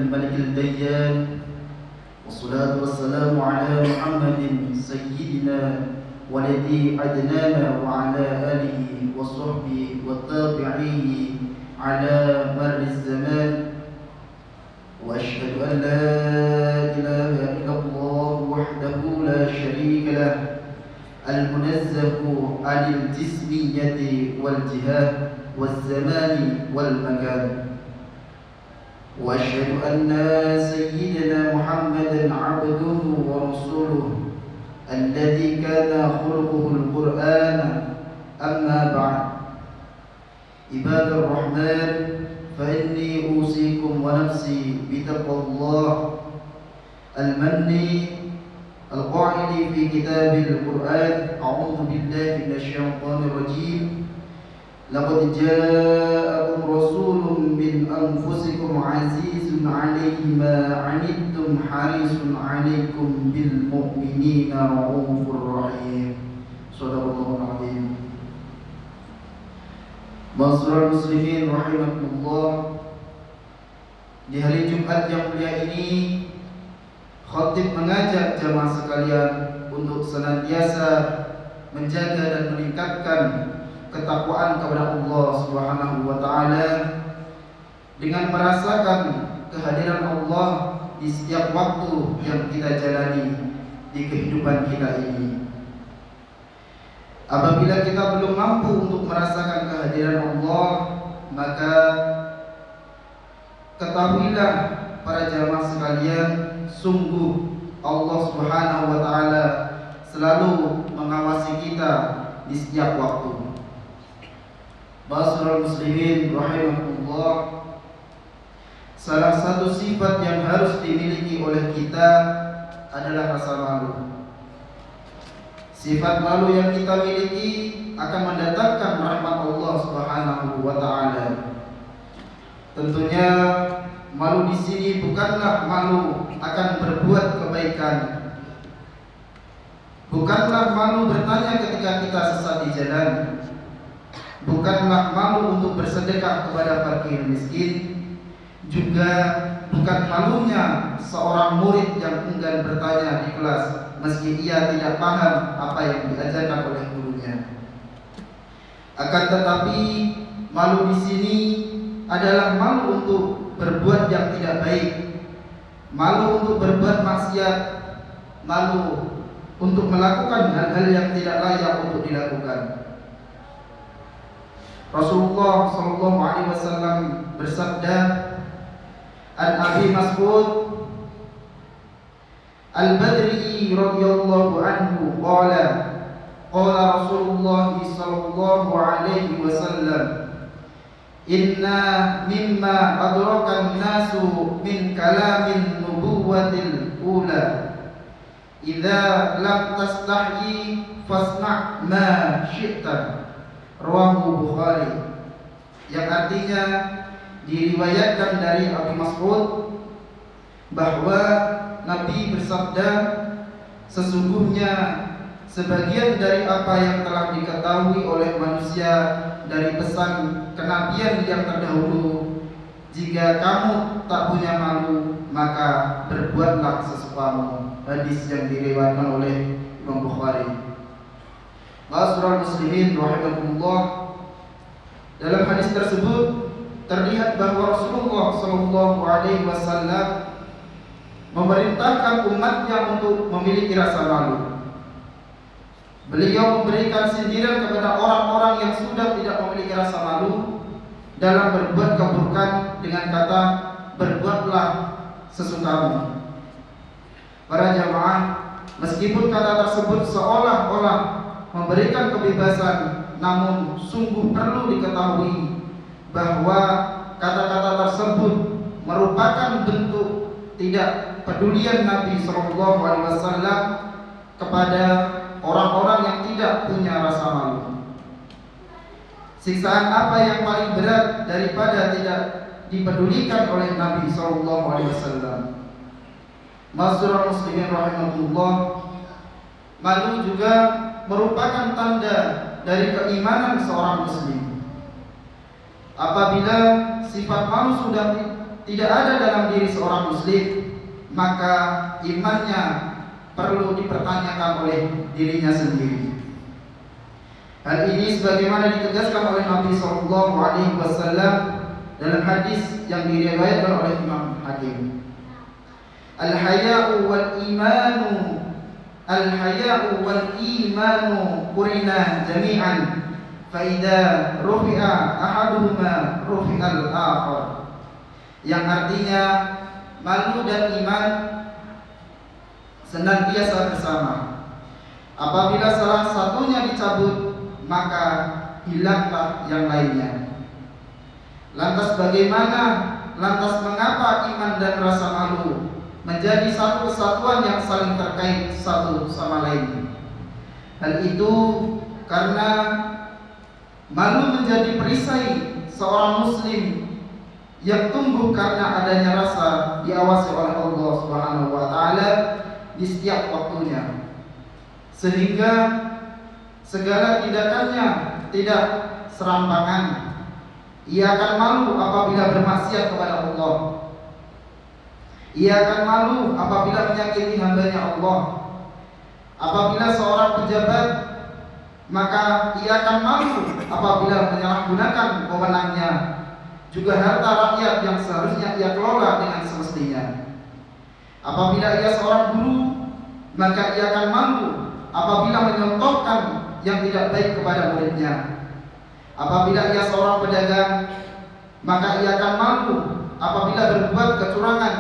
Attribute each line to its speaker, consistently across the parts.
Speaker 1: الملك الديان، والصلاة والسلام على محمد سيدنا ولدي عدنان وعلى آله وصحبه والتابعين على مر الزمان. وأشهد أن لا إله إلا الله وحده لا شريك له المنزه عن الجسمية والجهاد والزمان والمكان. وأشهد أن سيدنا محمدا عبده ورسوله الذي كان خلقه القرآن. أما بعد، عباد الرحمن، فإني أوصيكم ونفسي بتقوى الله المني القائل في كتاب القرآن: أعوذ بالله من الشيطان الرجيم، لقد جاءكم رسول من أنفسكم عزيز عليه ما عنتم حريص عليكم بالمؤمنين رؤوف رحيم. صدق الله العظيم. Ma'asyiral muslimin rahimakumullah, di hari Jumat yang mulia ini, khatib mengajak jamaah sekalian untuk senantiasa menjaga dan meningkatkan ketakwaan kepada Allah Subhanahu wa taala dengan merasakan kehadiran Allah di setiap waktu yang kita jalani di kehidupan kita ini. Apabila kita belum mampu untuk merasakan kehadiran Allah, maka ketahuilah para jamaah sekalian, sungguh Allah Subhanahu wa taala selalu mengawasi kita di setiap waktu. Ma'asyiral muslimin rahimakumullah, salah satu sifat yang harus dimiliki oleh kita adalah rasa malu. Sifat malu yang kita miliki akan mendatangkan rahmat Allah Subhanahu wa taala. Tentunya malu di sini bukanlah malu akan berbuat kebaikan. Bukanlah malu bertanya ketika kita sesat di jalan. Bukanlah malu untuk bersedekah kepada fakir miskin. Juga bukan malunya seorang murid yang enggan bertanya di kelas meski ia tidak paham apa yang diajarkan oleh gurunya. Akan tetapi malu di sini adalah malu untuk berbuat yang tidak baik, malu untuk berbuat maksiat, malu untuk melakukan hal-hal yang tidak layak untuk dilakukan. Rasulullah SAW bersabda, An Abi Mas'ud Al-Badri radhiyallahu anhu qala Rasulullah sallallahu alaihi wasallam, inna mimma adraka an-nasu min kalamin nubuwatil ula idza lam tastahyi fasna' ma syi'ta. Rawahu Bukhari. Yang artinya diriwayatkan dari Abu Mas'ud bahwa Nabi bersabda, sesungguhnya sebagian dari apa yang telah diketahui oleh manusia dari pesan kenabian yang terdahulu, jika kamu tak punya malu, maka berbuatlah sesukamu. Hadis yang diriwayatkan oleh Imam Bukhari. Ma'asyiral muslimin rahimakumullah, dalam hadis tersebut terlihat bahwa Rasulullah SAW memerintahkan umatnya untuk memiliki rasa malu. Beliau memberikan sindiran kepada orang-orang yang sudah tidak memiliki rasa malu dalam berbuat keburukan dengan kata, berbuatlah sesukamu. Para jamaah, meskipun kata tersebut seolah-olah memberikan kebebasan, namun sungguh perlu diketahui bahwa kata-kata tersebut merupakan bentuk tidak pedulian Nabi SAW kepada orang-orang yang tidak punya rasa malu. Siksaan apa yang paling berat daripada tidak dipedulikan oleh Nabi SAW? Ma'asyiral muslimin rahimahullah, malu juga merupakan tanda dari keimanan seorang muslim. Apabila sifat malu sudah tidak ada dalam diri seorang muslim, maka imannya perlu dipertanyakan oleh dirinya sendiri. Hal ini sebagaimana ditegaskan oleh Nabi sallallahu alaihi wasallam dalam hadis yang diriwayatkan oleh Imam Hakim. Al-haya'u wal imanu qurina jami'an fa idza rufi'a ahaduhuma rufi'al akhar. Yang artinya malu dan iman senantiasa bersama. Apabila salah satunya dicabut, maka hilanglah yang lainnya. Lantas mengapa iman dan rasa malu menjadi satu kesatuan yang saling terkait satu sama lain? Hal itu karena malu menjadi perisai seorang muslim yang tumbuh karena adanya rasa diawasi oleh Allah Subhanahu wa taala di setiap waktunya, sehingga segala tindakannya tidak serampangan. Ia akan malu apabila bermaksiat kepada Allah. Ia akan malu apabila menyakiti hamba-Nya Allah. Apabila seorang pejabat, maka ia akan malu apabila menyalahgunakan wewenangnya, juga harta rakyat yang seharusnya ia kelola dengan semestinya. Apabila ia seorang guru, maka ia akan malu apabila menyontohkan yang tidak baik kepada muridnya. Apabila ia seorang pedagang, maka ia akan malu apabila berbuat kecurangan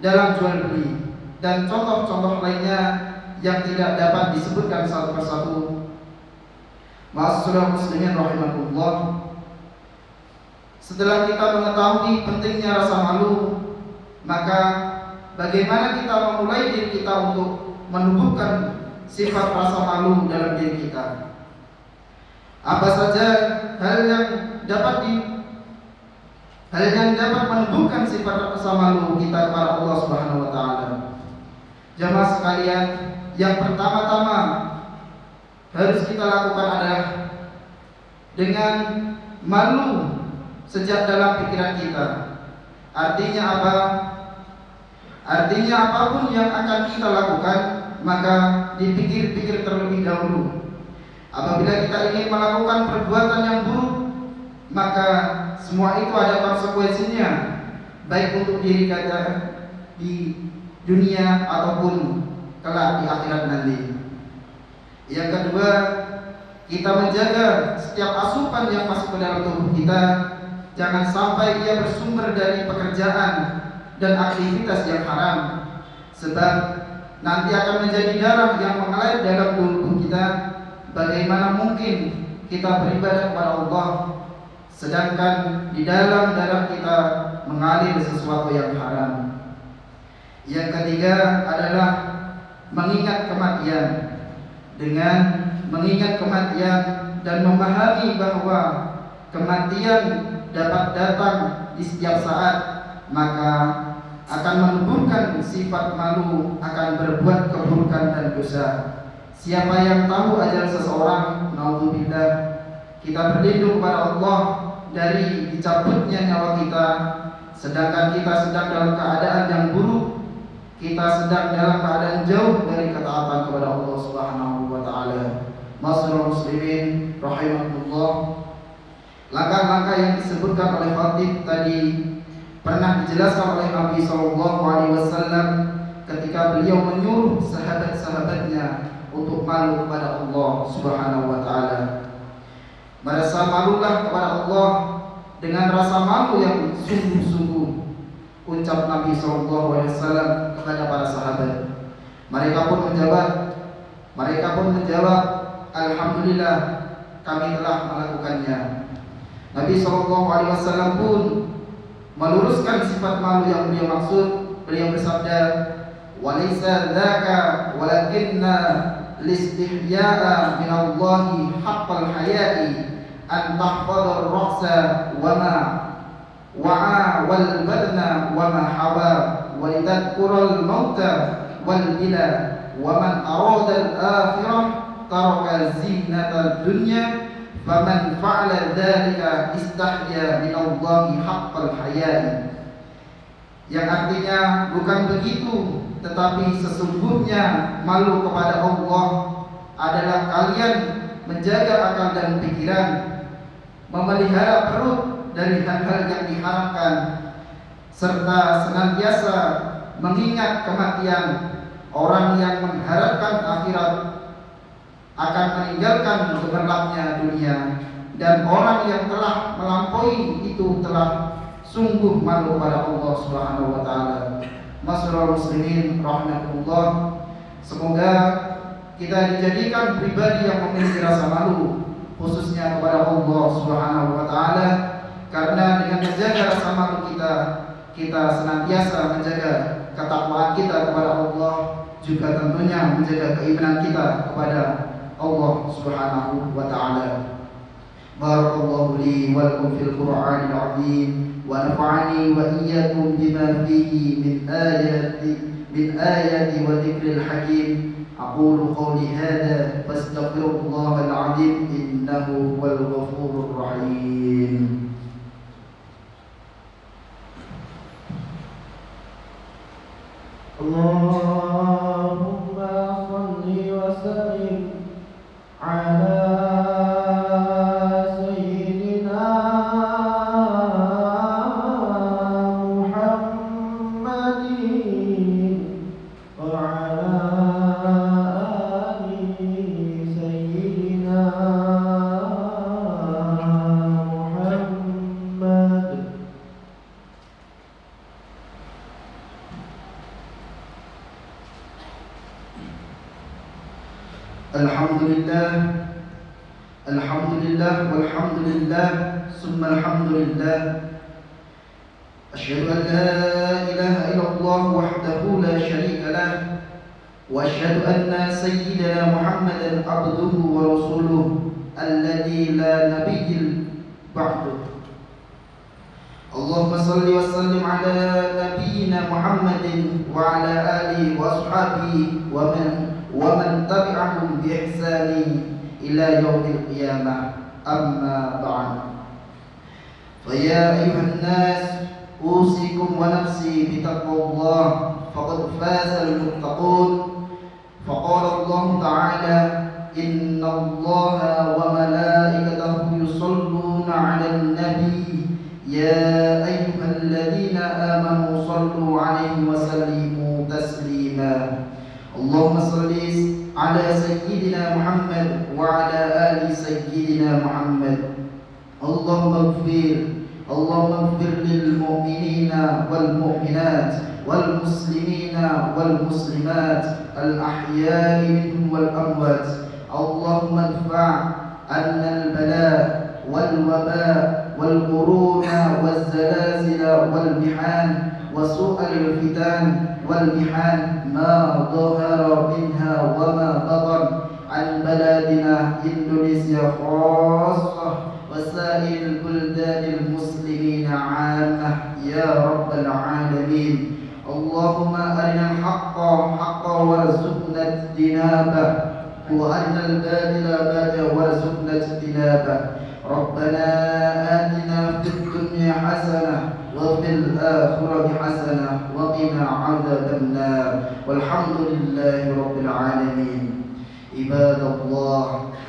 Speaker 1: dalam jual beli dan contoh-contoh lainnya yang tidak dapat disebutkan satu persatu. Ma'asyiral muslimin rahimakumullah. Setelah kita mengetahui pentingnya rasa malu, maka bagaimana kita memulai diri kita untuk menumbuhkan sifat rasa malu dalam diri kita? Apa saja hal yang dapat menumbuhkan sifat rasa malu kita kepada Allah Subhanahu wa taala? Jamaah sekalian, yang pertama-tama harus kita lakukan adalah dengan malu sejak dalam pikiran kita. Artinya apa? Artinya apapun yang akan kita lakukan, maka dipikir-pikir terlebih dahulu. Apabila kita ingin melakukan perbuatan yang buruk, maka semua itu ada konsekuensinya, baik untuk diri kita di dunia ataupun kelak di akhirat nanti. Yang kedua, kita menjaga setiap asupan yang masuk ke dalam tubuh kita, jangan sampai ia bersumber dari pekerjaan dan aktivitas yang haram, sebab nanti akan menjadi darah yang mengalir dalam tubuh kita. Bagaimana mungkin kita beribadah kepada Allah sedangkan di dalam darah kita mengalir sesuatu yang haram? Yang ketiga adalah mengingat kematian. Dengan mengingat kematian dan memahami bahwa kematian dapat datang di setiap saat, maka akan menumbuhkan sifat malu akan berbuat keburukan dan dosa. Siapa yang tahu ajal seseorang, naudzubillah, kita berlindung kepada Allah dari dicabutnya nyawa kita, sedangkan kita sedang dalam keadaan yang buruk, kita sedang dalam keadaan jauh dari ketaatan kepada Allah Subhanahu wa taala. Ma'asyiral muslimin rahimakumullah. Langkah-langkah yang disebutkan oleh Khatib tadi pernah dijelaskan oleh Nabi sallallahu alaihi wasallam ketika beliau menyuruh sahabat-sahabatnya untuk malu kepada Allah Subhanahu wa taala. Merasa malulah kepada Allah dengan rasa malu yang sungguh-sungguh, ucap Nabi sallallahu alaihi wasallam kepada para sahabat. Mereka pun menjawab, alhamdulillah, kami telah melakukannya. Nabi sallallahu alaihi wasallam pun meluruskan sifat malu yang beliau maksud. Beliau bersabda, "Walaysa dzaka walakinna listihya'a min Allahi haqqal haya'i an tahfadha ar-ra'sa wa ma wa'a wal badna wa ma hawa wa lidhkura al-mauta wal bila wa man arada al-akhirah taraka zinata ad-dunya faman fa'ala dzalika istahya min Allahi haqqal haya'i." yang artinya bukan begitu, tetapi sesungguhnya malu kepada Allah adalah kalian menjaga akal dan pikiran, memelihara perut dari hal-hal yang diharamkan, serta senantiasa mengingat kematian. Orang yang mengharapkan akhirat akan meninggalkan gemerlapnya dunia, dan orang yang telah melampaui itu telah sungguh malu kepada Allah Subhanahu wa taala. Masyaallah muslimin rahimakumullah, semoga kita dijadikan pribadi yang memiliki rasa malu khususnya kepada Allah Subhanahu wa taala, karena dengan menjaga rasa malu kita senantiasa menjaga ketakwaan kita kepada Allah, juga tentunya menjaga keimanan kita kepada Allah Subhanahu wa taala. Barakallahu li wa lakum fil Qur'anil 'azim wa nafa'ani wa iyyakum bima fihi min ayati wa dzikril hakim. Aqulu qawli hadza fastaghfirullahal 'azim innahu huwal ghafurur rahim. Allahumma shalli wa sallim ala sayyidina Muhammadin wa ala ali sayyidina Muhammad. Alhamdulillah walhamdulillah summa alhamdulillah. Asyhadu an la ilaha illallah wahdahu la syarika lah, wa asyhadu anna sayyidina Muhammadan abduhu wa rasuluh alladzi la nabiyya ba'duh. Allahumma salli wa sallim ala nabiyyina Muhammadin wa ala alihi wa ashabihi wa man tabi'ahum bi ihsani ila yaumil qiyamah. Amma ba'd. Fa ya ayuhan nas, usikum wa nafsi bi taqwallah, faqad fazal muttaqun. Faqala Allah ta'ala, inna Allaha wa malaikatahu yusalluna 'alan nabi ya ayyuhalladzina amanu sallu 'alaihi wa sallimu taslima. Allahumma salli ala sayyidina Muhammad wa ala ali sayyidina Muhammad. Allahumma ighfir lil mu'minina wal mu'minat wal muslimina wal muslimat al ahya'i minhum wal amwat. Allahumma adfa' anna al bala' wal waba' wal quruna wal zalazila wal mihan wa su'al fitan والمحن ما ظهر منها وما بطن عن بلادنا إندونيسيا خاصة وسائر البلدان المسلمين عامة يا رب العالمين. اللهم أرنا الحق حقا وارزقنا اجتنابه وأرنا الباطل باطلا وارزقنا اجتنابه. ربنا آتنا في الدنيا حسنة وفي الآخرة حسنة وقنا عذاب النار والحمد لله رب العالمين. عباد الله،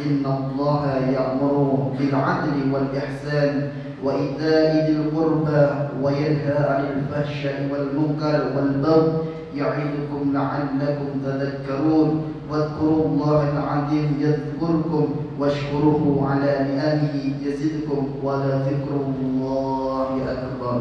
Speaker 1: إن الله يأمر بالعدل والإحسان وإيتاء ذي القربى وينهى عن الفحشاء والمنكر والبغي يعظكم لعلكم تذكرون. واذكروا الله العظيم يذكركم واشكروه على نعمه يزدكم ولذكر الله أكبر.